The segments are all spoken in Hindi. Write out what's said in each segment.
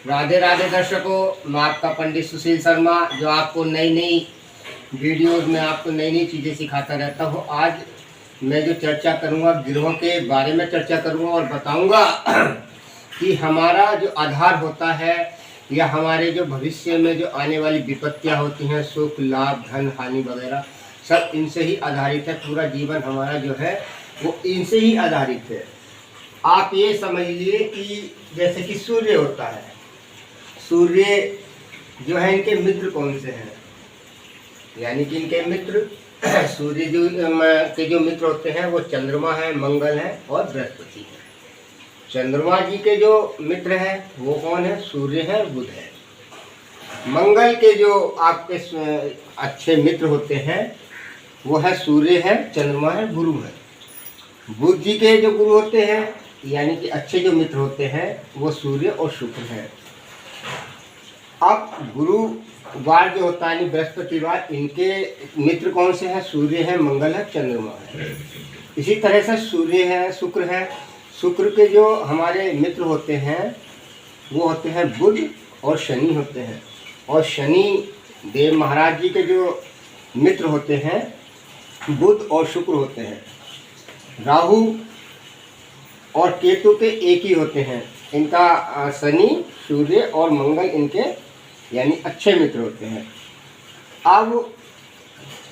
राधे राधे दर्शकों, मैं आपका पंडित सुशील शर्मा जो आपको नई नई वीडियोस में आपको नई नई चीज़ें सिखाता रहता हूँ। आज मैं जो चर्चा करूँगा ग्रहों के बारे में चर्चा करूँगा और बताऊँगा कि हमारा जो आधार होता है या हमारे जो भविष्य में जो आने वाली विपत्तियाँ होती हैं, सुख लाभ धन हानि वगैरह सब इनसे ही आधारित है। पूरा जीवन हमारा जो है वो इनसे ही आधारित है। आप ये समझ लिए कि जैसे कि सूर्य होता है, सूर्य जो है इनके मित्र कौन से हैं, यानी कि इनके मित्र सूर्य के जो मित्र होते हैं वो चंद्रमा है, मंगल है और बृहस्पति है। चंद्रमा जी के जो मित्र हैं वो कौन है? सूर्य है, बुध है। मंगल के जो आपके अच्छे मित्र होते हैं वो है सूर्य है, चंद्रमा है, गुरु है। बुध जी के जो गुरु होते हैं यानी कि अच्छे जो मित्र होते हैं वो सूर्य और शुक्र है। अब गुरुवार जो होता है बृहस्पतिवार, इनके मित्र कौन से हैं? सूर्य है, मंगल है, चंद्रमा है। इसी तरह से सूर्य है, शुक्र है। शुक्र के जो हमारे मित्र होते हैं वो होते हैं बुध और शनि होते हैं। और शनि देव महाराज जी के जो मित्र होते हैं बुध और शुक्र होते हैं। राहु और केतु के एक ही होते हैं। इनका शनि, सूर्य और मंगल इनके यानी अच्छे मित्र होते हैं। अब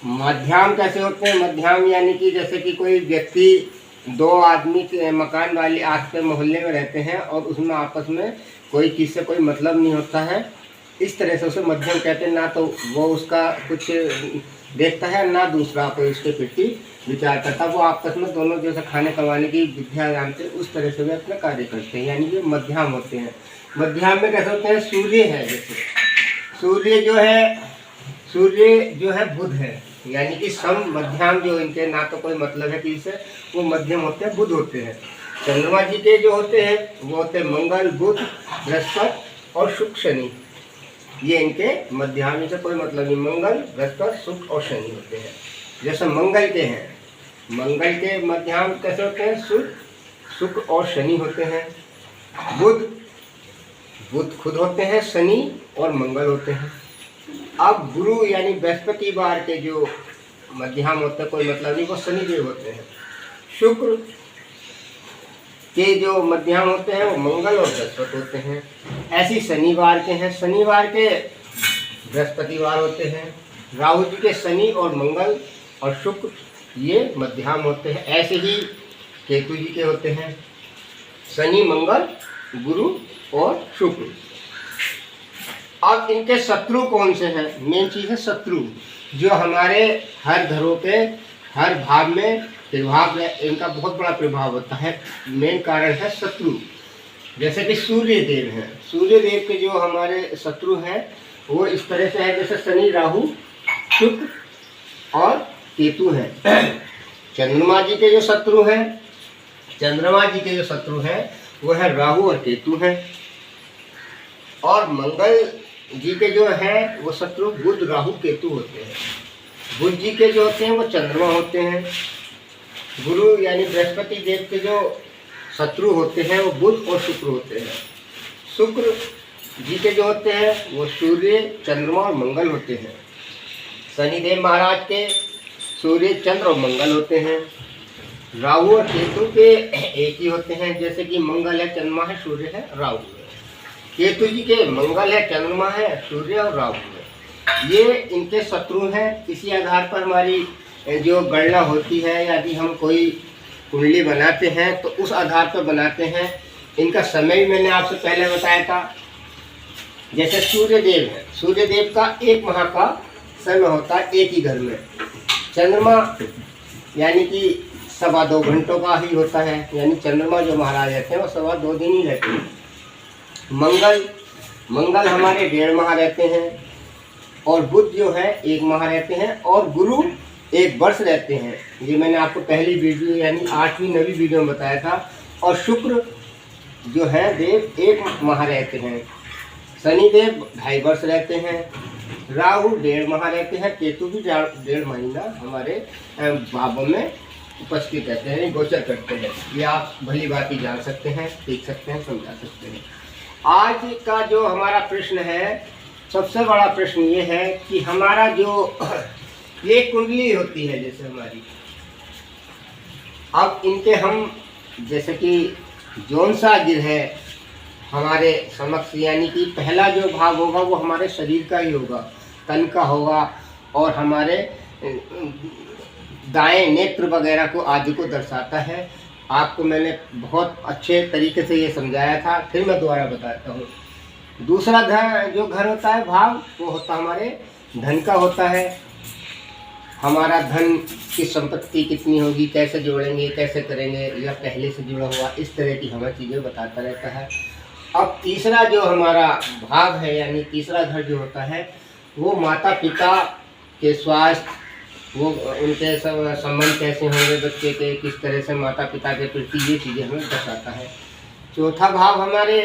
मध्यम कैसे होते हैं? मध्यम यानी कि जैसे कि कोई व्यक्ति, दो आदमी के मकान वाले आस के मोहल्ले में रहते हैं और उसमें आपस में कोई किसी से कोई मतलब नहीं होता है, इस तरह से उसे मध्यम कहते हैं। ना तो वो उसका कुछ देखता है ना दूसरा कोई उसके प्रति विचार करता। वो आपस में दोनों जैसे खाने कमाने की विद्या जानते हैं उस तरह से वे अपना कार्य करते हैं, यानी कि मध्यम होते हैं। मध्यम में कैसे होते हैं? सूर्य है, जैसे सूर्य जो है बुध है, यानी कि सम मध्यम, जो इनके ना तो कोई मतलब है किसी से, वो मध्यम होते हैं, बुध होते हैं। चंद्रमा जी के जो होते हैं वो होते हैं मंगल, बुध, बृहस्पति और शुक्र, शनि। ये इनके मध्यान्ह से कोई मतलब नहीं। मंगल, बृहस्पति, शुक्र और शनि होते हैं। जैसे मंगल के हैं, मंगल के मध्यान्ह कैसे होते हैं? शुक्र और शनि होते हैं। बुध खुद होते हैं, शनि और मंगल होते हैं। अब गुरु यानी बृहस्पतिवार के जो मध्यान्ह होते हैं कोई मतलब नहीं, वो शनिदेव होते हैं। शुक्र के जो मध्यान्ह होते हैं वो मंगल और बृहस्पति होते हैं। ऐसे शनिवार के हैं, शनिवार के बृहस्पतिवार होते हैं। राहु जी के शनि और मंगल और शुक्र ये मध्यान्ह होते हैं। ऐसे ही केतु जी के होते हैं शनि, मंगल, गुरु और शुक्र। अब इनके शत्रु कौन से हैं? मेन चीज़ है शत्रु, जो हमारे हर घरों पे हर भाव में प्रभाव है, इनका बहुत बड़ा प्रभाव होता है। मेन कारण है शत्रु। जैसे कि सूर्य देव हैं, सूर्य देव के जो हमारे शत्रु हैं वो इस तरह से है, जैसे शनि, राहु, शुक्र और केतु हैं। चंद्रमा जी के जो शत्रु हैं, चंद्रमा जी के जो शत्रु हैं वो है राहु और केतु हैं। और मंगल जी के जो है वो शत्रु बुध, राहु, केतु होते हैं। बुध जी के जो होते हैं वो चंद्रमा होते हैं। गुरु यानी बृहस्पति देव के जो शत्रु होते हैं वो बुध और शुक्र होते हैं। शुक्र जी के जो होते हैं वो सूर्य, चंद्रमा और मंगल होते हैं। शनिदेव महाराज के सूर्य, चंद्र और मंगल होते हैं। राहु और केतु के एक ही होते हैं, जैसे कि मंगल है, चंद्रमा है, सूर्य है, राहु है। केतु जी के मंगल है, चंद्रमा है, सूर्य और राहु है। ये इनके शत्रु हैं। इसी आधार पर हमारी जो गणना होती है, यदि हम कोई कुंडली बनाते हैं तो उस आधार पर बनाते हैं। इनका समय भी मैंने आपसे पहले बताया था। जैसे सूर्यदेव है, सूर्यदेव का 1 माह का समय होता है एक ही घर में। चंद्रमा यानी कि 2.25 घंटों का ही होता है, यानी चंद्रमा जो महाराज रहते हैं वो 2.25 दिन ही रहते हैं। मंगल हमारे 1.5 माह रहते हैं। और बुध जो है 1 माह रहते हैं। और गुरु 1 वर्ष रहते हैं। ये मैंने आपको पहली वीडियो यानी 8वीं 9वीं वीडियो में बताया था। और शुक्र जो है देव 1 माह रहते हैं। शनिदेव 2.5 वर्ष रहते हैं। राहु 1.5 माह रहते हैं। केतु भी 1.5 महीना हमारे भावों में उपस्थित रहते हैं, गोचर करते हैं। ये आप भली बात ही जान सकते हैं, सीख सकते हैं, समझा सकते हैं। आज का जो हमारा प्रश्न है, सबसे बड़ा प्रश्न ये है कि हमारा जो ये कुंडली होती है जैसे हमारी, अब इनके हम जैसे कि जौन सा ग्रह है हमारे समक्ष, यानी कि पहला जो भाग होगा वो हमारे शरीर का ही होगा, तन का होगा, और हमारे दाएं नेत्र वगैरह को आदि को दर्शाता है। आपको मैंने बहुत अच्छे तरीके से ये समझाया था, फिर मैं दोबारा बताता हूँ। दूसरा जो घर होता है भाग, वो होता हमारे धन का होता है। हमारा धन की संपत्ति कितनी होगी, कैसे जोड़ेंगे, कैसे करेंगे, या पहले से जुड़ा हुआ, इस तरह की हमें चीज़ें बताता रहता है। अब तीसरा जो हमारा भाग है, यानी तीसरा घर जो होता है, वो माता पिता के स्वास्थ्य, वो उनके संबंध कैसे होंगे बच्चे के, किस तरह से माता पिता के प्रति, ये चीज़ें हमें दर्शाता है। चौथा भाव हमारे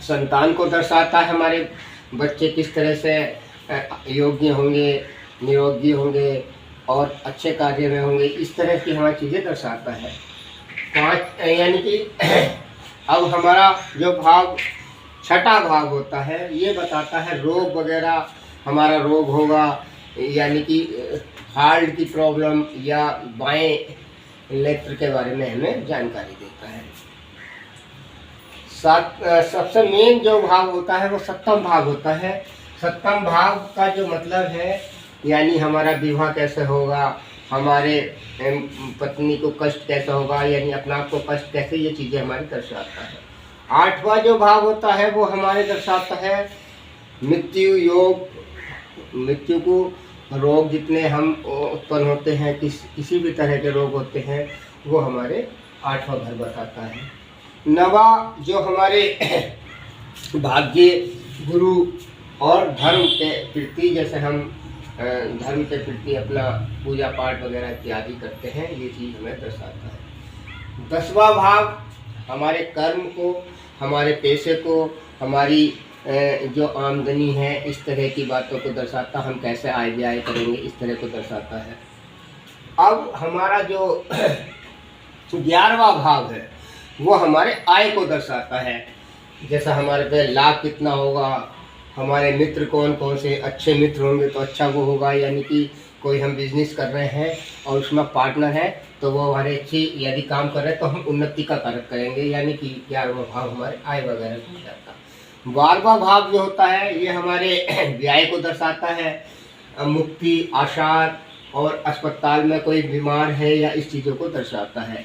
संतान को दर्शाता है, हमारे बच्चे किस तरह से योग्य होंगे, निरोगी होंगे और अच्छे कार्य में होंगे, इस तरह की हमारी चीज़ें दर्शाता है। 5 यानी कि अब हमारा जो भाग छठा भाग होता है, ये बताता है रोग वगैरह, हमारा रोग होगा, यानी कि हार्ट की प्रॉब्लम या बाएं नेत्र के बारे में हमें जानकारी देता है। सबसे मेन जो भाग होता है वो सप्तम भाग होता है। सप्तम भाग का जो मतलब है, यानी हमारा विवाह कैसे होगा, हमारे पत्नी को कष्ट कैसा होगा, यानी अपना आप को कष्ट कैसे, ये चीज़ें हमारी दर्शाता है। 8वां जो भाग होता है वो हमारे दर्शाता है मृत्यु योग, मृत्यु को, रोग जितने हम उत्पन्न होते हैं, किसी भी तरह के रोग होते हैं, वो हमारे 8वां घर बताता है। 9वां जो हमारे भाग्य, गुरु और धर्म के प्रति, जैसे हम धर्म के प्रति अपना पूजा पाठ वगैरह इत्यादि करते हैं, ये चीज़ हमें दर्शाता है। 10वां भाग हमारे कर्म को, हमारे पैसे को, हमारी जो आमदनी है, इस तरह की बातों को दर्शाता, हम कैसे आय व्यय करेंगे, इस तरह को दर्शाता है। अब हमारा जो 11वां भाग है वो हमारे आय को दर्शाता है, जैसा हमारे पे लाभ कितना होगा, हमारे मित्र कौन कौन से, अच्छे मित्र होंगे तो अच्छा वो होगा, यानी कि कोई हम बिजनेस कर रहे हैं और उसमें पार्टनर है तो वो हमारे अच्छी यदि काम कर रहे हैं तो हम उन्नति का कारक करेंगे, यानी कि 11वां भाव हमारे आय वगैरह को दर्शाता है। 12वां भाव जो होता है ये हमारे व्यय को दर्शाता है, मुक्ति, आशार और अस्पताल में कोई बीमार है या इस चीज़ों को दर्शाता है।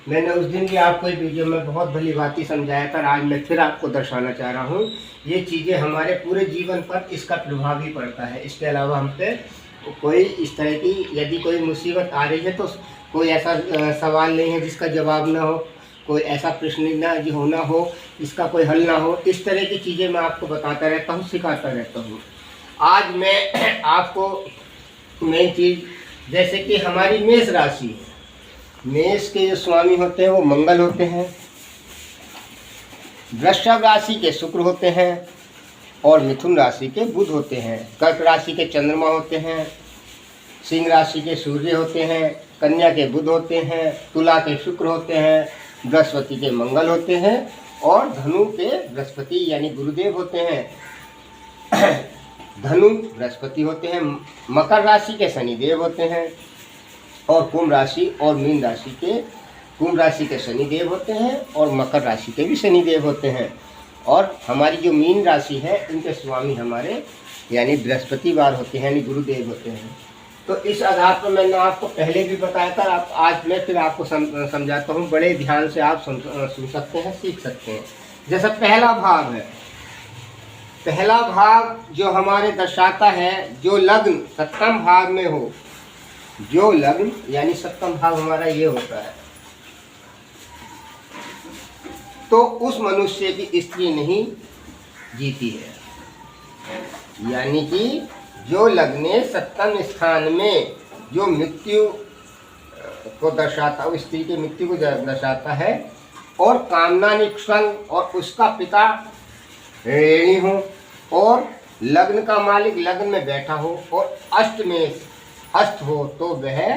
मैंने उस दिन भी आपको एक वीडियो में बहुत भली भांति समझाया था, आज मैं फिर आपको दर्शाना चाह रहा हूँ। ये चीज़ें हमारे पूरे जीवन पर इसका प्रभाव ही पड़ता है। इसके अलावा हम पे कोई इस तरह की यदि कोई मुसीबत आ रही है तो कोई ऐसा सवाल नहीं है जिसका जवाब ना हो, कोई ऐसा प्रश्न ना जो होना हो इसका कोई हल ना हो। इस तरह की चीज़ें मैं आपको बताता रहता हूँ, सिखाता रहता हूँ। आज मैं आपको मेन चीज़, जैसे कि हमारी मेष राशि है, मेष के जो स्वामी होते हैं वो मंगल होते हैं, वृषभ राशि के शुक्र होते हैं और मिथुन राशि के बुध होते हैं, कर्क राशि के चंद्रमा होते हैं, सिंह राशि के सूर्य होते हैं, कन्या के बुध होते हैं, तुला के शुक्र होते हैं, बृहस्पति के मंगल होते हैं और धनु के बृहस्पति यानी गुरुदेव होते हैं। धनु बृहस्पति होते हैं, मकर राशि के शनिदेव होते हैं और कुंभ राशि और मीन राशि के, कुंभ राशि के शनिदेव होते हैं और मकर राशि के भी शनिदेव होते हैं। और हमारी जो मीन राशि है इनके स्वामी हमारे यानी बृहस्पतिवार होते हैं, यानी गुरुदेव होते हैं। तो इस आधार पर मैंने आपको पहले भी बताया था, आज मैं फिर आपको समझाता हूँ। बड़े ध्यान से आप सुन सकते हैं, सीख सकते हैं। जैसा पहला भाग है, पहला भाग जो हमारे दर्शाता है, जो लग्न सप्तम भाग में हो, जो लग्न यानी सप्तम भाव हमारा ये होता है, तो उस मनुष्य की स्त्री नहीं जीती है। यानी कि जो लग्न सप्तम स्थान में जो मृत्यु को दर्शाता है, उस स्त्री की मृत्यु को दर्शाता है, और कामना निष्संग और उसका पिता ऋणी हो और लग्न का मालिक लग्न में बैठा हो और अष्ट में अस्त हो, तो वह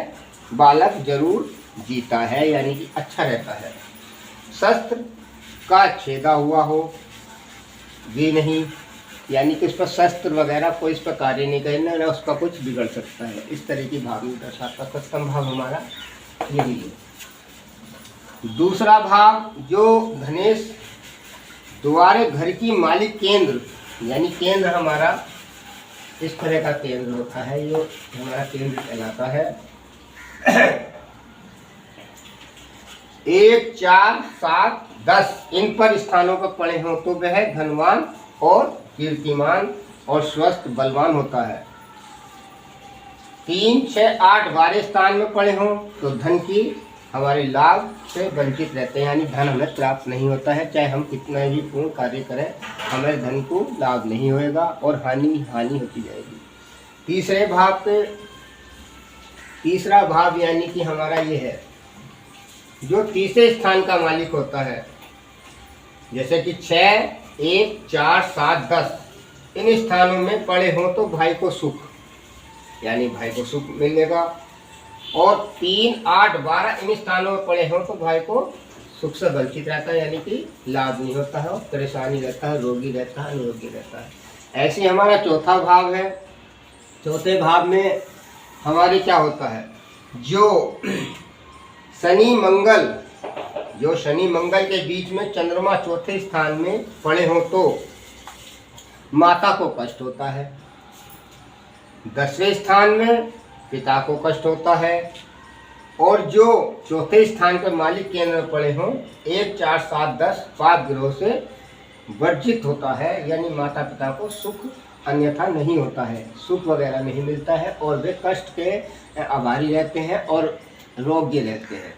बालक जरूर जीता है, यानी कि अच्छा रहता है। शस्त्र का छेदा हुआ हो भी नहीं, यानी कि उस पर शस्त्र वगैरह कोई इस पर कार्य नहीं करना, ना उसका कुछ बिगड़ सकता है। इस तरह की भाव में दर्शाता सप्तम भाव हमारा यही है। दूसरा भाव जो धनेश द्वारे घर की मालिक केंद्र, यानी केंद्र हमारा इस तरह का केंद्र होता है, ये हमारा केंद्र कहलाता है। 1, 4, 7, 10 इन पर स्थानों पर पड़े हों तो वह धनवान और कीर्तिमान और स्वस्थ बलवान होता है। 3, 6, 8, 12 स्थान में पड़े हों तो धन की हमारे लाभ से वंचित रहते हैं, यानी धन हमें प्राप्त नहीं होता है। चाहे हम कितना भी पूर्ण कार्य करें, हमें धन को लाभ नहीं होएगा और हानि होती जाएगी। तीसरा भाव यानी कि हमारा ये है जो तीसरे स्थान का मालिक होता है, जैसे कि 6, 1, 4, 7, 10 इन स्थानों में पड़े हों तो भाई को सुख, यानी भाई को सुख मिलेगा। और 3, 8, 12 इन स्थानों में पड़े हों तो भाई को सुख से वंचित रहता है, यानी कि लाभ नहीं होता है और परेशानी रहता है, रोगी रहता है, निरोगी रहता है। ऐसे हमारा चौथा भाव है। चौथे भाव में हमारे क्या होता है, जो शनि मंगल के बीच में चंद्रमा चौथे स्थान में पड़े हों तो माता को कष्ट होता है। 10वें स्थान में पिता को कष्ट होता है। और जो चौथे स्थान पर मालिक केंद्र में पड़े हों 1, 4, 7, 10 पाप ग्रहों से वर्जित होता है, यानी माता पिता को सुख अन्यथा नहीं होता है, सुख वगैरह नहीं मिलता है और वे कष्ट के आभारी रहते हैं और रोग्य रहते हैं।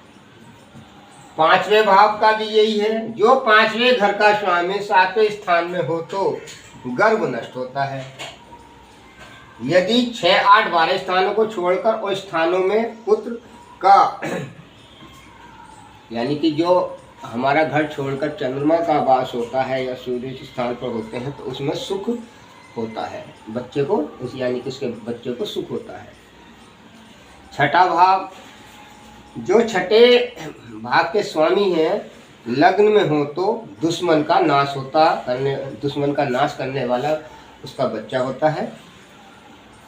5वें भाव का भी यही है, जो 5वें घर का स्वामी 7वें स्थान में हो तो गर्भ नष्ट होता है। यदि 6, 8, 12 स्थानों को छोड़कर और स्थानों में पुत्र का यानी कि जो हमारा घर छोड़कर चंद्रमा का वास होता है या सूर्य स्थान पर होते हैं तो उसमें सुख होता है बच्चे को, यानी कि उसके बच्चे को सुख होता है। छठा भाव, जो छठे भाव के स्वामी हैं लग्न में हो तो दुश्मन का नाश करने वाला उसका बच्चा होता है।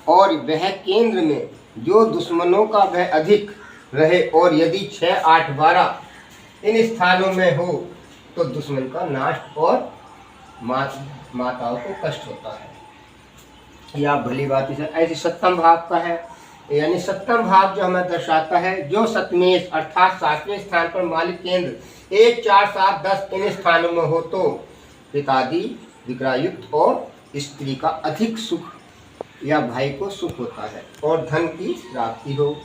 और वह केंद्र में जो दुश्मनों का वह अधिक रहे और यदि 6, 8, 12 इन स्थानों में हो तो दुश्मन का नाश और माताओं को कष्ट होता है। यह भली बात है। ऐसे सप्तम भाव का है, यानी सप्तम भाव जो हमें दर्शाता है जो सप्तमेश अर्थात 7वें स्थान पर मालिक केंद्र 1, 4, 7, 10 इन स्थानों में हो तो पितादि विक्रायुक्त और स्त्री का अधिक सुख या भाई को सुख होता है और धन की प्राप्ति हो।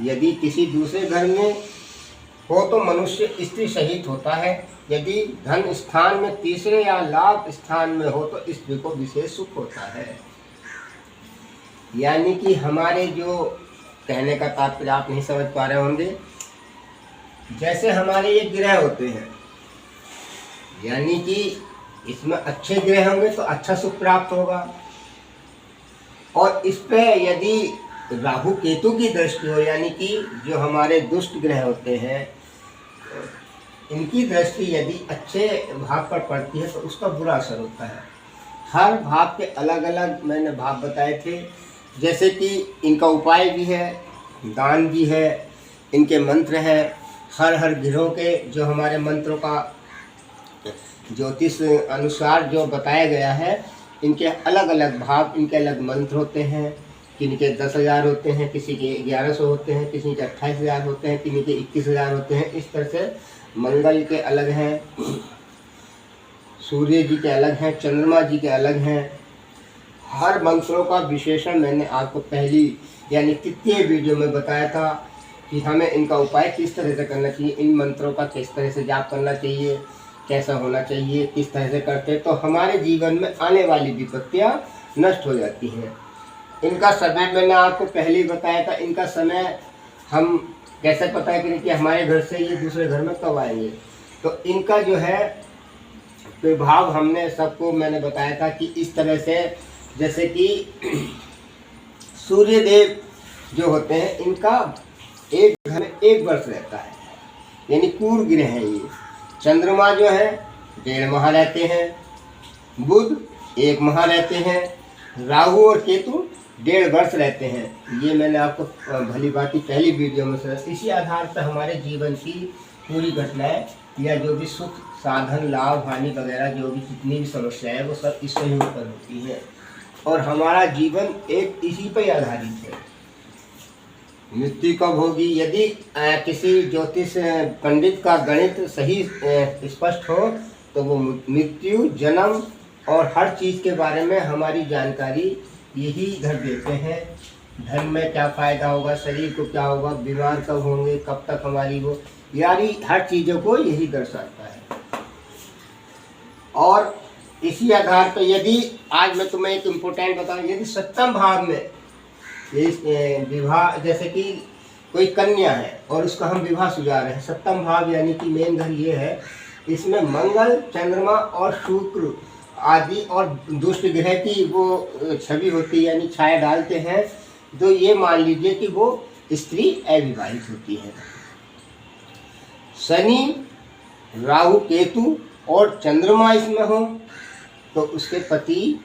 यदि किसी दूसरे घर में हो तो मनुष्य स्त्री सहित होता है। यदि धन स्थान में तीसरे या लाभ स्थान में हो तो स्त्री को विशेष सुख होता है। यानी कि हमारे जो कहने का तात्पर्य आप नहीं समझ पा रहे होंगे, जैसे हमारे ये ग्रह होते हैं, यानी कि इसमें अच्छे ग्रह होंगे तो अच्छा सुख प्राप्त होगा और इस पे यदि राहु केतु की दृष्टि हो, यानी कि जो हमारे दुष्ट ग्रह होते हैं इनकी दृष्टि यदि अच्छे भाव पर पड़ती है तो उसका बुरा असर होता है। हर भाव के अलग अलग मैंने भाव बताए थे, जैसे कि इनका उपाय भी है, दान भी है, इनके मंत्र हैं। हर ग्रहों के जो हमारे मंत्रों का ज्योतिष अनुसार जो बताया गया है, इनके अलग अलग भाव, इनके अलग मंत्र होते हैं। किन्हीं के 10,000 होते हैं, किसी के 1100 होते हैं, किसी के 28,000 होते हैं, किन्हीं के 21,000 होते हैं। इस तरह से मंगल के अलग हैं, सूर्य जी के अलग हैं, चंद्रमा जी के अलग हैं। हर मंत्रों का विशेषण मैंने आपको पहली यानी तृतीय वीडियो में बताया था कि हमें इनका उपाय किस तरह से करना चाहिए, इन मंत्रों का किस तरह से जाप करना चाहिए, कैसा होना चाहिए, किस तरह से करते तो हमारे जीवन में आने वाली विपत्तियाँ नष्ट हो जाती हैं। इनका समय मैंने आपको पहले ही बताया था। इनका समय हम कैसे पता करें कि हमारे घर से ये दूसरे घर में कब आएंगे, तो इनका जो है प्रभाव हमने सबको मैंने बताया था कि इस तरह से, जैसे कि सूर्य देव जो होते हैं इनका एक घर में 1 वर्ष रहता है, यानी पूर्व ग्रह हैं ये। चंद्रमा जो है 1.5 माह रहते हैं बुध 1 माह रहते हैं। राहु और केतु 1.5 वर्ष रहते हैं। ये मैंने आपको भली बात पहली वीडियो में समझा। इसी आधार पर हमारे जीवन की पूरी घटनाएं या जो भी सुख साधन लाभ हानि वगैरह जो भी जितनी भी समस्याएं वो सब इससे ही उत्पन्न होती हैं और हमारा जीवन एक इसी पर आधारित है। मृत्यु कब होगी? यदि किसी ज्योतिष पंडित का गणित सही स्पष्ट हो तो वो मृत्यु जन्म और हर चीज़ के बारे में हमारी जानकारी यही इधर देते हैं। धन में क्या फ़ायदा होगा, शरीर को क्या होगा, बीमार कब होंगे, कब तक हमारी वो, यानी हर चीज़ों को यही दर्शाता है। और इसी आधार पर यदि आज मैं तुम्हें एक इम्पोर्टेंट बताऊं, यदि 7वें भाव में विवाह, जैसे कि कोई कन्या है और उसका हम विवाह सुझा रहे हैं, 7वां भाव यानी कि मेन घर ये है, इसमें मंगल चंद्रमा और शुक्र आदि और दुष्ट ग्रह की वो छवि होती है यानी छाया डालते हैं, तो ये मान लीजिए कि वो स्त्री अविवाहित होती है। शनि राहु केतु और चंद्रमा इसमें हो तो उसके पति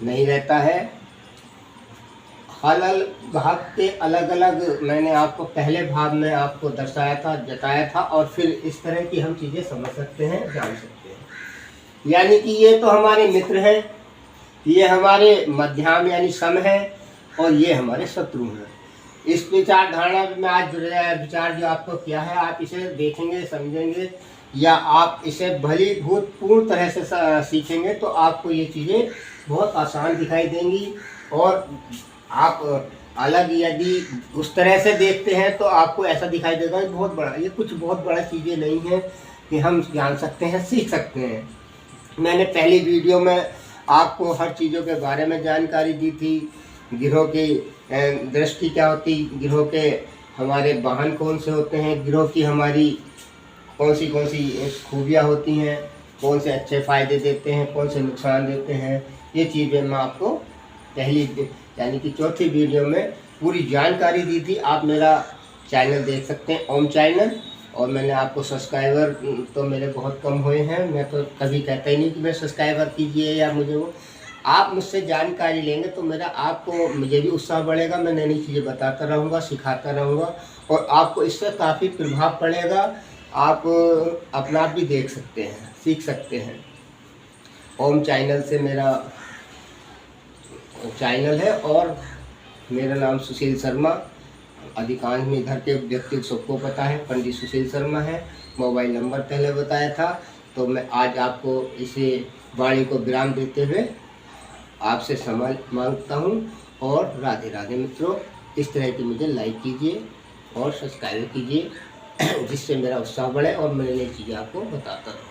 नहीं रहता है। अलग भाव के अलग अलग मैंने आपको पहले भाव में आपको दर्शाया था, जताया था, और फिर इस तरह की हम चीज़ें समझ सकते हैं, जान सकते हैं। यानी कि ये तो हमारे मित्र हैं, ये हमारे मध्यम यानी सम है, और ये हमारे शत्रु हैं। इस विचारधारणा में आज विचार जो आपको किया है, आप इसे देखेंगे समझेंगे या आप इसे भलीभूत पूर्ण तरह से सीखेंगे तो आपको ये चीज़ें बहुत आसान दिखाई देंगी। और आप अलग यदि उस तरह से देखते हैं तो आपको ऐसा दिखाई देगा कि बहुत बड़ा, ये कुछ बहुत बड़ा चीज़ें नहीं है कि हम जान सकते हैं, सीख सकते हैं। मैंने पहली वीडियो में आपको हर चीज़ों के बारे में जानकारी दी थी। गिरोह की दृष्टि क्या होती, गिरोह के हमारे वाहन कौन से होते हैं, गिरोह की हमारी कौन सी खूबियाँ होती हैं, कौन से अच्छे फ़ायदे देते हैं, कौन से नुकसान देते हैं, ये चीज़ें मैं आपको पहली यानी कि चौथी वीडियो में पूरी जानकारी दी थी। आप मेरा चैनल देख सकते हैं, ओम चैनल, और मैंने आपको सब्सक्राइबर तो मेरे बहुत कम हुए हैं। मैं तो कभी कहता ही नहीं कि मैं सब्सक्राइबर कीजिए या मुझे वो, आप मुझसे जानकारी लेंगे तो मेरा आपको मुझे भी उत्साह बढ़ेगा। मैं नई नई चीज़ें बताता रहूँगा, सिखाता रहूँगा और आपको इससे काफ़ी प्रभाव पड़ेगा। आप अपना आप भी देख सकते हैं, सीख सकते हैं। ओम चैनल से मेरा चैनल है और मेरा नाम सुशील शर्मा, अधिकांश में इधर के व्यक्ति सबको पता है, पंडित सुशील शर्मा है। मोबाइल नंबर पहले बताया था, तो मैं आज आपको इसे वाणी को विराम देते हुए आपसे क्षमा मांगता हूँ। और राधे राधे मित्रों, इस तरह की मुझे लाइक कीजिए और सब्सक्राइब कीजिए जिससे मेरा उत्साह बढ़े और मैं नई चीज़ें आपको बताता रहूँ।